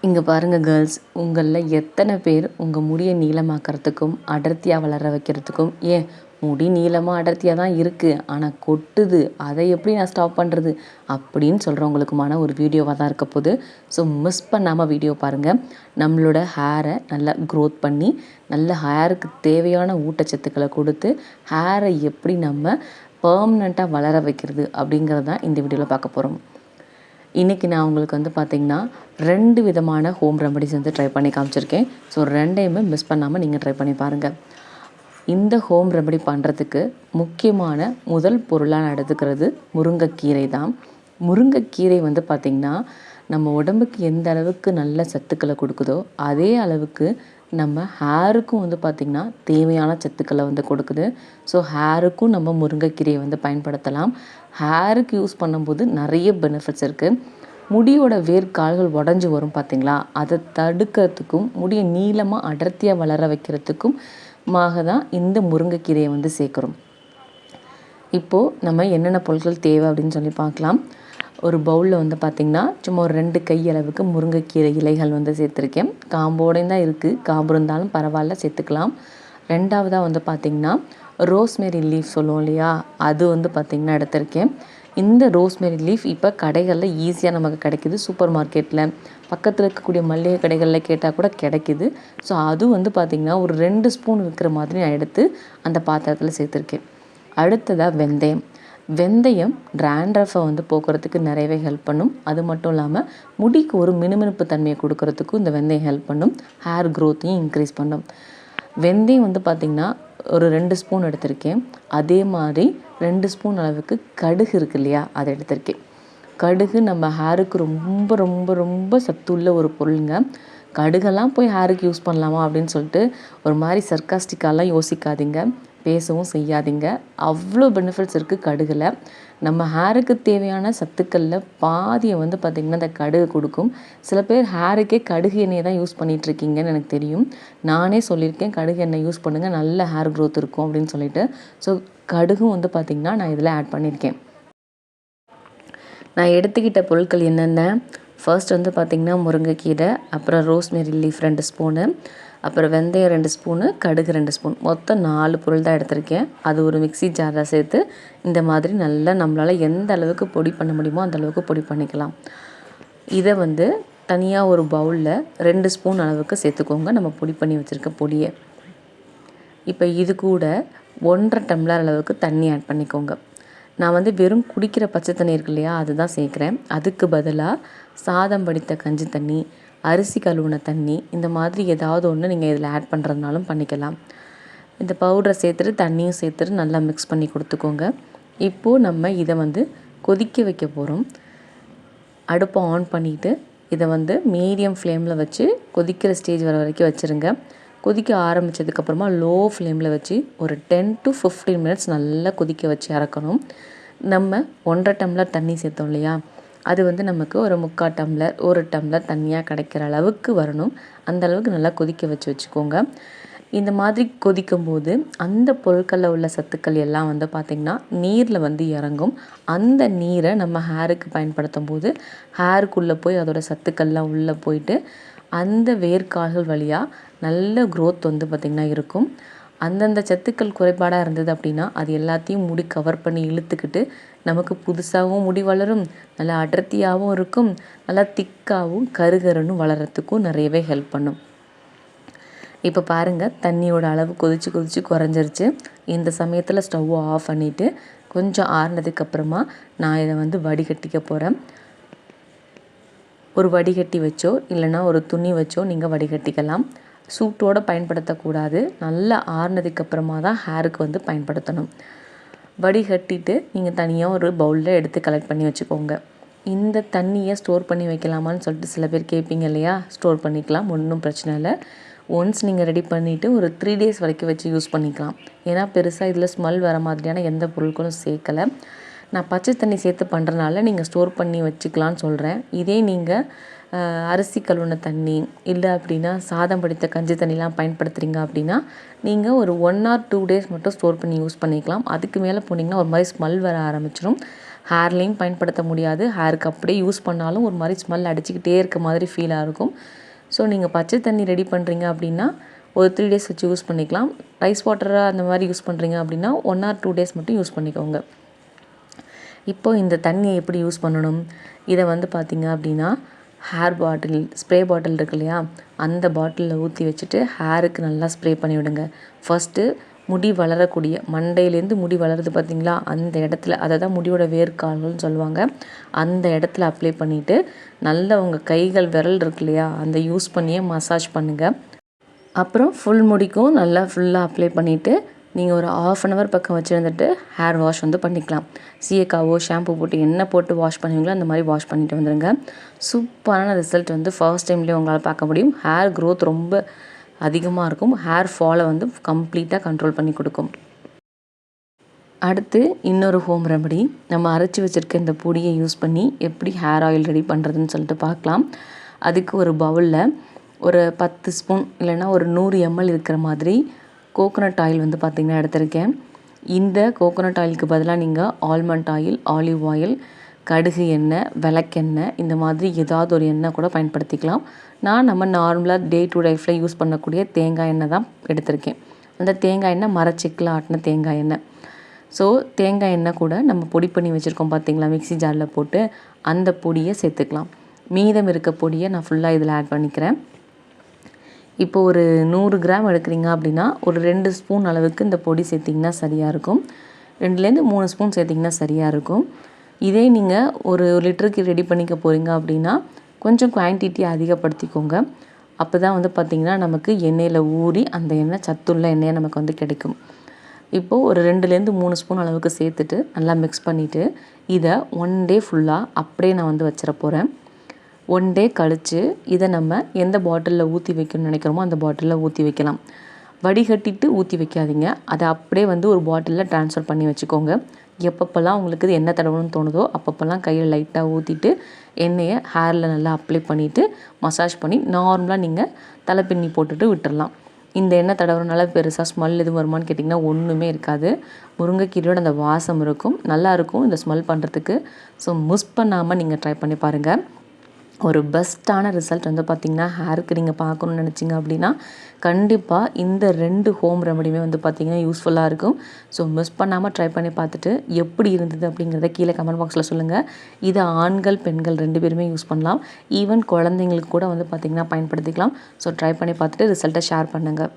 இங்கே பாருங்கள் கேர்ள்ஸ், உங்களில் எத்தனை பேர் உங்கள் முடியை நீளமாக்கிறதுக்கும் அடர்த்தியாக வளர வைக்கிறதுக்கும், ஏன் முடி நீளமாக அடர்த்தியாக தான் இருக்குது ஆனால் கொட்டுது, அதை எப்படி நான் ஸ்டாப் பண்ணுறது அப்படின்னு சொல்கிறவங்களுக்குமான ஒரு வீடியோவாக தான் இருக்க போகுது. ஸோ மிஸ் பண்ணாமல் வீடியோ பாருங்கள். நம்மளோட ஹேரை நல்லா க்ரோத் பண்ணி நல்ல ஹேருக்கு தேவையான ஊட்டச்சத்துக்களை கொடுத்து ஹேரை எப்படி நம்ம பர்மனெண்ட்டாக வளர வைக்கிறது அப்படிங்கிறது தான் இந்த வீடியோவில் பார்க்க போகிறோம். இன்றைக்கி நான் உங்களுக்கு பார்த்திங்கன்னா 2 விதமான ஹோம் ரெமடிஸ் ட்ரை பண்ணி காமிச்சிருக்கேன். ஸோ 2யுமே மிஸ் பண்ணாமல் நீங்கள் ட்ரை பண்ணி பாருங்கள். இந்த ஹோம் ரெமடி பண்ணுறதுக்கு முக்கியமான முதல் பொருளாக நான் எடுத்துக்கிறது முருங்கைக்கீரை தான். முருங்கைக்கீரை பார்த்திங்கன்னா நம்ம உடம்புக்கு எந்த அளவுக்கு நல்ல சத்துக்களை கொடுக்குதோ அதே அளவுக்கு நம்ம ஹேருக்கும் பார்த்திங்கன்னா தேவையான சத்துக்களை கொடுக்குது. ஸோ ஹேருக்கும் நம்ம முருங்கைக்கீரையை பயன்படுத்தலாம். ஹேருக்கு யூஸ் பண்ணும்போது நிறைய பெனிஃபிட்ஸ் இருக்குது. முடியோட வேர்க்கால்கள் உடஞ்சி வரும் பார்த்திங்களா, அதை தடுக்கிறதுக்கும் முடியை நீளமாக அடர்த்தியாக வளர வைக்கிறதுக்கும் தான் இந்த முருங்கைக்கீரையை சேர்க்குறோம். இப்போது நம்ம என்னென்ன பொருட்கள் தேவை அப்படின்னு சொல்லி பார்க்கலாம். ஒரு பவுலில் பார்த்திங்கன்னா சும்மா ஒரு 2 கை அளவுக்கு முருங்கைக்கீரை இலைகள் சேர்த்துருக்கேன். காம்போடையும் தான் இருக்குது, காம்பு இருந்தாலும் பரவாயில்ல சேர்த்துக்கலாம். ரெண்டாவதாக பார்த்திங்கன்னா ரோஸ்மெரி லீஃப் சொல்லுவோம் இல்லையா, அது பார்த்திங்கன்னா எடுத்திருக்கேன். இந்த ரோஸ்மெரி லீஃப் இப்போ கடைகளில் ஈஸியாக நமக்கு கிடைக்கிது. சூப்பர் மார்க்கெட்டில் பக்கத்தில் இருக்கக்கூடிய மளிகை கடைகளில் கேட்டால் கூட கிடைக்கிது. ஸோ அது பார்த்திங்கன்னா ஒரு 2 ஸ்பூன் இருக்கிற மாதிரி நான் எடுத்து அந்த பாத்திரத்தில் சேர்த்துருக்கேன். அடுத்ததாக வெந்தயம் ட்ராண்ட்ரஃபை போக்குறதுக்கு நிறையவே ஹெல்ப் பண்ணும். அது மட்டும் இல்லாமல் முடிக்கு ஒரு மினுமினுப்பு தன்மையை கொடுக்கறதுக்கும் இந்த வெந்தயம் ஹெல்ப் பண்ணும். ஹேர் க்ரோத்தையும் இன்க்ரீஸ் பண்ணும். வெந்தயம் பார்த்திங்கன்னா ஒரு 2 ஸ்பூன் எடுத்திருக்கேன். அதே மாதிரி 2 ஸ்பூன் அளவுக்கு கடுகு இருக்குது இல்லையா, அதை எடுத்திருக்கேன். கடுகு நம்ம ஹேருக்கு ரொம்ப ரொம்ப ரொம்ப சத்துள்ள ஒரு பொருளுங்க. கடுகெல்லாம் போய் ஹேருக்கு யூஸ் பண்ணலாமா அப்படின்னு சொல்லிட்டு ஒரு மாதிரி சர்க்காஸ்டிக்காலாம் யோசிக்காதீங்க, பேசவும் செய்யாதீங்க. அவ்வளோ பெனிஃபிட்ஸ் இருக்குது கடுகில். நம்ம ஹேருக்கு தேவையான சத்துக்களில் பாதியை பார்த்திங்கன்னா இந்த கடுகு கொடுக்கும். சில பேர் ஹேருக்கே கடுகு எண்ணெயை தான் யூஸ் பண்ணிகிட்ருக்கீங்கன்னு எனக்கு தெரியும். நானே சொல்லியிருக்கேன் கடுகு எண்ணெய் யூஸ் பண்ணுங்கள், நல்ல ஹேர் க்ரோத் இருக்கும் அப்படின்னு சொல்லிட்டு. ஸோ கடுகும் பார்த்திங்கன்னா நான் இதில் ஆட் பண்ணியிருக்கேன். நான் எடுத்துக்கிட்ட பொருட்கள் என்னென்ன, ஃபர்ஸ்ட் பார்த்திங்கன்னா முருங்கைக்கீரை, அப்புறம் ரோஸ்மெரி லீஃப் 2 ஸ்பூனு, அப்புறம் வெந்தயம் 2 ஸ்பூனு, கடுகு 2 ஸ்பூன், மொத்தம் 4 பொருள் தான் எடுத்திருக்கேன். அது ஒரு மிக்ஸி ஜாரில் சேர்த்து இந்த மாதிரி நல்லா நம்மளால் எந்த அளவுக்கு பொடி பண்ண முடியுமோ அந்த அளவுக்கு பொடி பண்ணிக்கலாம். இதை தனியாக ஒரு பவுலில் 2 ஸ்பூன் அளவுக்கு சேர்த்துக்கோங்க, நம்ம பொடி பண்ணி வச்சுருக்க பொடியை. இப்போ இது கூட 1.5 டம்ளர் அளவுக்கு தண்ணி ஆட் பண்ணிக்கோங்க. நான் வெறும் குடிக்கிற பச்சை தண்ணி இருக்கு இல்லையா, அதுதான் சேர்க்குறேன். அதுக்கு பதிலாக சாதம் வடித்த கஞ்சி தண்ணி, அரிசி கழுவுன தண்ணி, இந்த மாதிரி ஏதாவது ஒன்று நீங்கள் இதில் ஆட் பண்ணுறதுனாலும் பண்ணிக்கலாம். இந்த பவுடரை சேர்த்துட்டு தண்ணியும் சேர்த்துட்டு நல்லா மிக்ஸ் பண்ணி கொடுத்துக்கோங்க. இப்போது நம்ம இதை கொதிக்க வைக்க போகிறோம். அடுப்பை ஆன் பண்ணிவிட்டு இதை மீடியம் ஃப்ளேமில் வச்சு கொதிக்கிற ஸ்டேஜ் வர வரைக்கும் வச்சுருங்க. கொதிக்க ஆரம்பித்ததுக்கப்புறமா லோ ஃப்ளேமில் வச்சு ஒரு 10 to 15 மினிட்ஸ் நல்லா கொதிக்க வச்சு இறக்கணும். நம்ம 1.5 டம்ளர் தண்ணி சேர்த்தோம் இல்லையா, அது நமக்கு ஒரு 3/4 டம்ளர் 1 டம்ளர் தண்ணியாக கிடைக்கிற அளவுக்கு வரணும். அந்த அளவுக்கு நல்லா கொதிக்க வச்சுக்கோங்க. இந்த மாதிரி கொதிக்கும்போது அந்த பொருட்களில் உள்ள சத்துக்கள் எல்லாம் பார்த்திங்கன்னா நீரில் இறங்கும். அந்த நீரை நம்ம ஹேருக்கு பயன்படுத்தும் போது ஹேருக்குள்ளே போய் அதோட சத்துக்கள்லாம் உள்ளே போயிட்டு அந்த வேர்க்கால்கள் வழியாக நல்ல க்ரோத் பார்த்திங்கன்னா இருக்கும். அந்தந்த சத்துக்கள் குறைபாடாக இருந்தது அப்படின்னா அது எல்லாத்தையும் முடி கவர் பண்ணி இழுத்துக்கிட்டு நமக்கு புதுசாகவும் முடி வளரும், நல்லா அடர்த்தியாகவும் இருக்கும், நல்லா திக்காகவும் கருகருன்னு வளர்கிறதுக்கும் நிறையவே ஹெல்ப் பண்ணும். இப்போ பாருங்கள், தண்ணியோட அளவு கொதித்து குறைஞ்சிருச்சு. இந்த சமயத்தில் ஸ்டவ்வை ஆஃப் பண்ணிவிட்டு கொஞ்சம் ஆறுனதுக்கப்புறமா நான் இதை வடிகட்டிக்க போகிறேன். ஒரு வடிகட்டி வச்சோ இல்லைனா ஒரு துணி வச்சோ நீங்கள் வடிகட்டிக்கலாம். சூட்டோடு பயன்படுத்தக்கூடாது, நல்லா ஆறுனதுக்கப்புறமா தான் ஹேருக்கு பயன்படுத்தணும். வடிகட்டிட்டு நீங்கள் தனியாக ஒரு பவுலில் எடுத்து கலெக்ட் பண்ணி வச்சுக்கோங்க. இந்த தண்ணியை ஸ்டோர் பண்ணி வைக்கலாமான்னு சொல்லிட்டு சில பேர் கேட்பீங்க இல்லையா, ஸ்டோர் பண்ணிக்கலாம், ஒன்றும் பிரச்சனை இல்லை. ஒன்ஸ் நீங்கள் ரெடி பண்ணிவிட்டு ஒரு 3 டேஸ் வரைக்கும் வச்சு யூஸ் பண்ணிக்கலாம். ஏன்னா பெருசாக இதில் ஸ்மெல் வர மாதிரியான எந்த பொருட்களும் சேர்க்கலை. நான் பச்சை தண்ணி சேர்த்து பண்ணுறனால நீங்கள் ஸ்டோர் பண்ணி வச்சுக்கலான்னு சொல்கிறேன். இதே நீங்கள் அரிசி கழுவுன தண்ணி இல்லை அப்படின்னா சாதம் வடித்த கஞ்சி தண்ணிலாம் பயன்படுத்துகிறீங்க அப்படின்னா நீங்கள் ஒரு 1 or 2 டேஸ் மட்டும் ஸ்டோர் பண்ணி யூஸ் பண்ணிக்கலாம். அதுக்கு மேலே போனீங்கன்னா ஒரு மாதிரி ஸ்மெல் வர ஆரம்பிச்சிடும். ஹேர்லேயும் பயன்படுத்த முடியாது. ஹேருக்கு அப்படியே யூஸ் பண்ணாலும் ஒரு மாதிரி ஸ்மெல் அடிச்சுக்கிட்டே இருக்க மாதிரி ஃபீலாக இருக்கும். ஸோ நீங்கள் பச்சை தண்ணி ரெடி பண்ணுறீங்க அப்படின்னா ஒரு 3 டேஸ் வச்சு யூஸ் பண்ணிக்கலாம். ரைஸ் வாட்டராக அந்த மாதிரி யூஸ் பண்ணுறீங்க அப்படின்னா 1 or 2 டேஸ் மட்டும் யூஸ் பண்ணிக்கோங்க. இப்போ இந்த தண்ணியை எப்படி யூஸ் பண்ணணும்? இதை வந்து பார்த்திங்க அப்படின்னா ஹேர் பாட்டில், ஸ்ப்ரே பாட்டில் இருக்கு இல்லையா, அந்த பாட்டிலில் ஊற்றி வச்சுட்டு ஹேருக்கு நல்லா ஸ்ப்ரே பண்ணி விடுங்க. ஃபஸ்ட்டு முடி வளரக்கூடிய மண்டையிலேருந்து முடி வளருது பார்த்திங்களா, அந்த இடத்துல, அதை தான் முடியோட வேர்க்கால்கள்னு சொல்லுவாங்க, அந்த இடத்துல அப்ளை பண்ணிவிட்டு நல்லா உங்கள் கைகள் விரல் இருக்கு இல்லையா, அந்த யூஸ் பண்ணியே மசாஜ் பண்ணுங்கள். அப்புறம் ஃபுல் முடிக்கும் நல்லா ஃபுல்லாக அப்ளை பண்ணிவிட்டு நீங்கள் ஒரு 1/2 an hour பக்கம் வச்சுருந்துட்டு ஹேர் வாஷ் வந்து பண்ணிக்கலாம். சீயக்காவோ ஷாம்பு போட்டு என்ன போட்டு வாஷ் பண்ணுவீங்களோ அந்த மாதிரி வாஷ் பண்ணிட்டு வந்துடுங்க. சூப்பரான ரிசல்ட் வந்து ஃபர்ஸ்ட் டைம்லேயே உங்களால் பார்க்க முடியும். ஹேர் க்ரோத் ரொம்ப அதிகமாக இருக்கும். ஹேர் ஃபாலை வந்து கம்ப்ளீட்டாக கண்ட்ரோல் பண்ணி கொடுக்கும். அடுத்து இன்னொரு ஹோம் ரெமடி, நம்ம அரைச்சி வச்சுருக்க இந்த பொடியை யூஸ் பண்ணி எப்படி ஹேர் ஆயில் ரெடி பண்ணுறதுன்னு சொல்லிட்டு பார்க்கலாம். அதுக்கு ஒரு பவுலில் ஒரு 10 ஸ்பூன் இல்லைன்னா ஒரு 100 ml இருக்கிற மாதிரி கோகோனட் ஆயில் வந்து பார்த்திங்கன்னா எடுத்திருக்கேன். இந்த கோகோனட் ஆயிலுக்கு பதிலாக நீங்கள் ஆல்மண்ட் ஆயில், ஆலிவ் ஆயில், கடுகு எண்ணெய், விளக்கெண்ணெய், இந்த மாதிரி ஏதாவது ஒரு எண்ணெய் கூட பயன்படுத்திக்கலாம். நான் நம்ம நார்மலாக டே டு லைஃப்பில் யூஸ் பண்ணக்கூடிய தேங்காய் எண்ணெய் தான் எடுத்திருக்கேன். அந்த தேங்காய் எண்ணெய் மரச்செக்கில் ஆட்டின தேங்காய் எண்ணெய். ஸோ தேங்காய் எண்ணெய் கூட நம்ம பொடி பண்ணி வச்சுருக்கோம் பார்த்திங்களா, மிக்ஸி ஜாரில் போட்டு, அந்த பொடியை சேர்த்துக்கலாம். மீதம் இருக்க பொடியை நான் ஃபுல்லாக இதில் ஆட் பண்ணிக்கிறேன். இப்போ ஒரு 100 கிராம் எடுக்கிறீங்க அப்படின்னா ஒரு 2 ஸ்பூன் அளவுக்கு இந்த பொடி சேர்த்திங்கன்னா சரியாக இருக்கும். 2லேருந்து 3 ஸ்பூன் சேர்த்திங்கன்னா சரியாக இருக்கும். இதே நீங்கள் ஒரு லிட்டருக்கு ரெடி பண்ணிக்க போகிறீங்க அப்படின்னா கொஞ்சம் குவான்டிட்டி அதிகப்படுத்திக்கோங்க. அப்போ தான் வந்து பார்த்திங்கன்னா நமக்கு எண்ணெயில் ஊறி அந்த எண்ணெய் சத்துள்ள எண்ணெயை நமக்கு வந்து கிடைக்கும். இப்போது ஒரு 2லேருந்து 3 ஸ்பூன் அளவுக்கு சேர்த்துட்டு நல்லா மிக்ஸ் பண்ணிவிட்டு இதை 1 டே ஃபுல்லாக அப்படியே நான் வந்து வச்சிட போகிறேன். 1 டே கழித்து இதை நம்ம எந்த பாட்டிலில் ஊற்றி வைக்கணும்னு நினைக்கிறோமோ அந்த பாட்டிலில் ஊற்றி வைக்கலாம். வடிகட்டிட்டு ஊற்றி வைக்காதீங்க. அதை அப்படியே வந்து ஒரு பாட்டிலில் ட்ரான்ஸ்ஃபர் பண்ணி வச்சுக்கோங்க. எப்பப்போல்லாம் உங்களுக்கு இது எண்ணெய் தடவணும்னு தோணுதோ அப்பப்போல்லாம் கையில் லைட்டாக ஊற்றிட்டு எண்ணெயை ஹேரில் நல்லா அப்ளை பண்ணிவிட்டு மசாஜ் பண்ணி நார்மலாக நீங்கள் தலை பின்னி போட்டுட்டு விட்டுடலாம். இந்த எண்ணெய் தடவுறதுனால பெருசாக ஸ்மெல் எதுவும் வருமானு கேட்டிங்கன்னா ஒன்றுமே இருக்காது. முருங்கைக்கீரையோட அந்த வாசம் இருக்கும், நல்லாயிருக்கும் இந்த ஸ்மெல் பண்ணுறதுக்கு. ஸோ மிஸ் பண்ணாமல் நீங்கள் ட்ரை பண்ணி பாருங்கள். ஒரு பெஸ்ட்டான ரிசல்ட் வந்து பார்த்திங்கன்னா ஹேருக்கு நீங்கள் பார்க்கணுன்னு நினச்சிங்க அப்படின்னா கண்டிப்பாக இந்த 2 ஹோம் ரெமடியுமே வந்து பார்த்திங்கன்னா யூஸ்ஃபுல்லாக இருக்கும். ஸோ மிஸ் பண்ணாமல் ட்ரை பண்ணி பார்த்துட்டு எப்படி இருந்தது அப்படிங்கிறத கீழே கமெண்ட் பாக்ஸில் சொல்லுங்கள். இதை ஆண்கள் பெண்கள் 2 பேருமே யூஸ் பண்ணலாம். ஈவன் குழந்தைங்களுக்கு கூட வந்து பார்த்திங்கன்னா பயன்படுத்திக்கலாம். ஸோ ட்ரை பண்ணி பார்த்துட்டு ரிசல்ட்டை ஷேர் பண்ணுங்கள்.